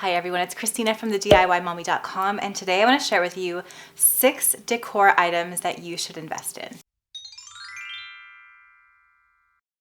Hi everyone, it's Christina from the DIYmommy.com, and today I want to share with you 6 decor items that you should invest in.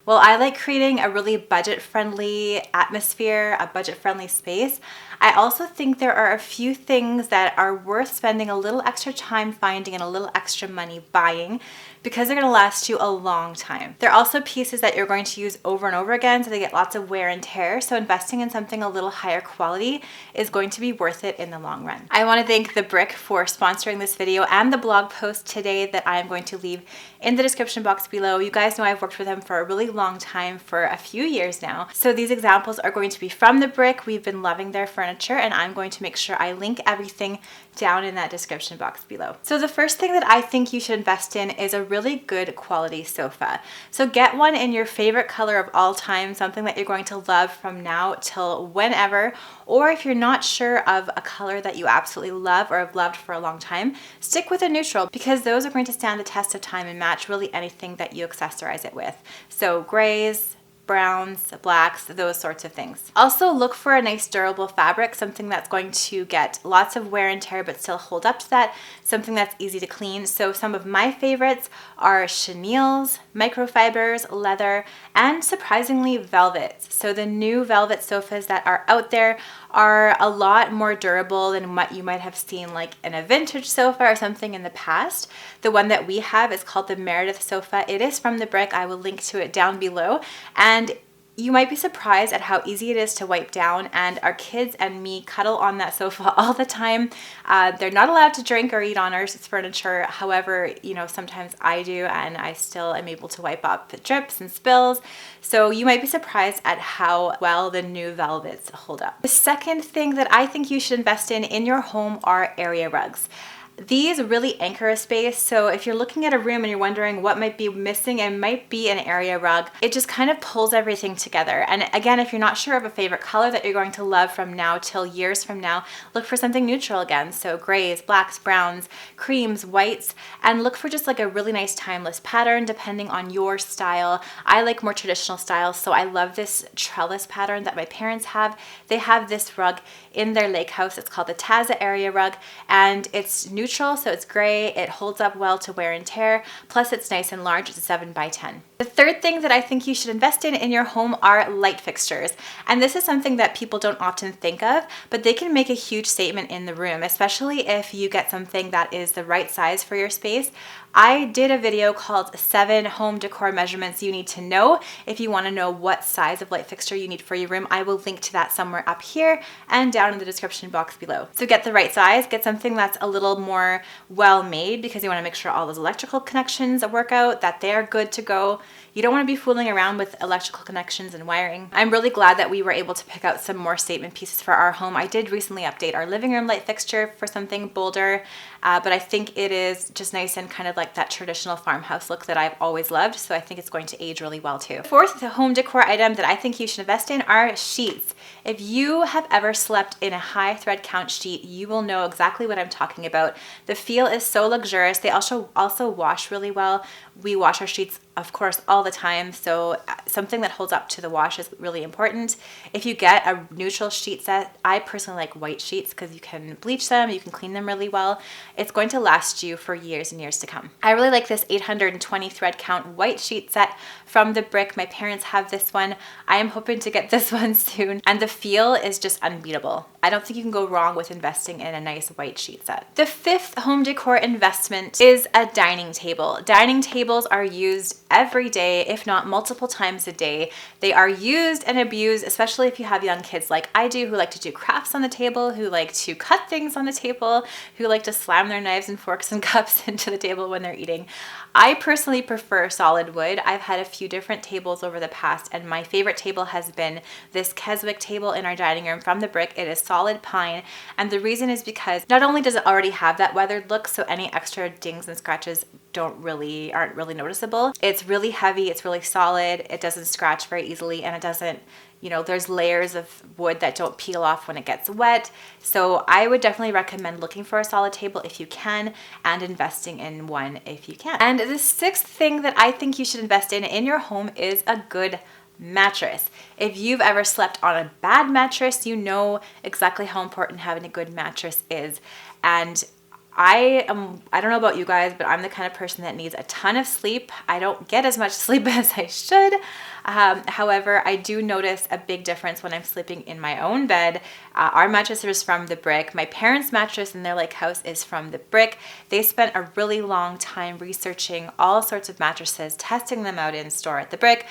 Well, I like creating a really budget-friendly atmosphere, a budget-friendly space. I also think there are a few things that are worth spending a little extra time finding and a little extra money buying because they're going to last you a long time. They're also pieces that you're going to use over and over again, so they get lots of wear and tear. So investing in something a little higher quality is going to be worth it in the long run. I want to thank The Brick for sponsoring this video and the blog post today that I am going to leave in the description box below. You guys know I've worked with them for a really long time, for a few years now. So these examples are going to be from The Brick. We've been loving their furniture, and I'm going to make sure I link everything down in that description box below. So the first thing that I think you should invest in is a really good quality sofa. So get one in your favorite color of all time, something that you're going to love from now till whenever, or if you're not sure of a color that you absolutely love or have loved for a long time, stick with a neutral because those are going to stand the test of time and match really anything that you accessorize it with. So grays, browns, blacks, those sorts of things. Also look for a nice durable fabric, something that's going to get lots of wear and tear but still hold up to that, something that's easy to clean. So some of my favorites are chenilles, microfibers, leather, and surprisingly velvets. So the new velvet sofas that are out there are a lot more durable than what you might have seen like in a vintage sofa or something in the past. The one that we have is called the Meredith sofa. It is from The Brick. I will link to it down below. And you might be surprised at how easy it is to wipe down, and our kids and me cuddle on that sofa all the time. They're not allowed to drink or eat on our furniture. However, you know, sometimes I do, and I still am able to wipe up drips and spills. So you might be surprised at how well the new velvets hold up. The second thing that I think you should invest in your home are area rugs. These really anchor a space, so if you're looking at a room and you're wondering what might be missing, it might be an area rug. It just kind of pulls everything together. And again, if you're not sure of a favorite color that you're going to love from now till years from now, look for something neutral again. So grays, blacks, browns, creams, whites, and look for just like a really nice timeless pattern depending on your style. I like more traditional styles, so I love this trellis pattern that my parents have. They have this rug in their lake house. It's called the Taza area rug, and it's neutral, so it's gray. It holds up well to wear and tear. Plus it's nice and large. It's a 7x10. The third thing that I think you should invest in your home are light fixtures. And this is something that people don't often think of, but they can make a huge statement in the room, especially if you get something that is the right size for your space. I did a video called 7 home decor measurements you need to know if you want to know what size of light fixture you need for your room. I will link to that somewhere up here and down in the description box below. So get the right size, get something that's a little more well made because you want to make sure all those electrical connections work out, that they're good to go. You don't want to be fooling around with electrical connections and wiring. I'm really glad that we were able to pick out some more statement pieces for our home. I did recently update our living room light fixture for something bolder, but I think it is just nice and kind of like that traditional farmhouse look that I've always loved, so I think it's going to age really well too. The fourth home decor item that I think you should invest in are sheets. If you have ever slept in a high thread count sheet, you will know exactly what I'm talking about. The feel is so luxurious. They also wash really well. We wash our sheets, of course, all the time, so something that holds up to the wash is really important. If you get a neutral sheet set, I personally like white sheets because you can bleach them, you can clean them really well. It's going to last you for years and years to come. I really like this 820 thread count white sheet set from The Brick. My parents have this one. I am hoping to get this one soon, and the feel is just unbeatable. I don't think you can go wrong with investing in a nice white sheet set. The fifth home decor investment is a dining table. Dining tables are used every day, if not multiple times a day. They are used and abused, especially if you have young kids like I do, who like to do crafts on the table, who like to cut things on the table, who like to slam their knives and forks and cups into the table when they're eating. I personally prefer solid wood. I've had a few different tables over the past, and my favorite table has been this Keswick table in our dining room from The Brick. It is solid pine, and the reason is because not only does it already have that weathered look, so any extra dings and scratches aren't really noticeable. It's really heavy, it's really solid, it doesn't scratch very easily, and it doesn't, you know, there's layers of wood that don't peel off when it gets wet. So I would definitely recommend looking for a solid table if you can, and investing in one if you can. And the sixth thing that I think you should invest in your home is a good mattress. If you've ever slept on a bad mattress, you know exactly how important having a good mattress is. And I don't know about you guys, but I'm the kind of person that needs a ton of sleep. I don't get as much sleep as I should. However, I do notice a big difference when I'm sleeping in my own bed. Our mattress is from the brick. My parents' mattress in their lake house is from the brick. They spent a really long time researching all sorts of mattresses, testing them out in store at the brick.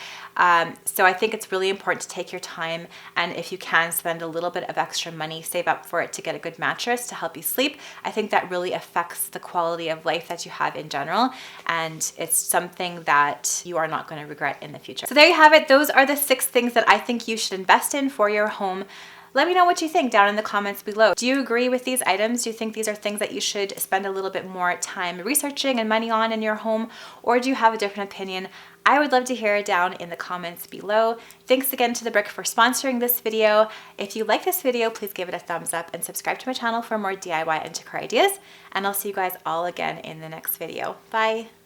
So I think it's really important to take your time, and if you can spend a little bit of extra money, save up for it to get a good mattress to help you sleep. I think that really affects the quality of life that you have in general, and it's something that you are not going to regret in the future. So there you have it. Those are the 6 things that I think you should invest in for your home. Let me know what you think down in the comments below. Do you agree with these items? Do you think these are things that you should spend a little bit more time researching and money on in your home? Or do you have a different opinion? I would love to hear it down in the comments below. Thanks again to The Brick for sponsoring this video. If you like this video, please give it a thumbs up and subscribe to my channel for more DIY and decor ideas. And I'll see you guys all again in the next video. Bye.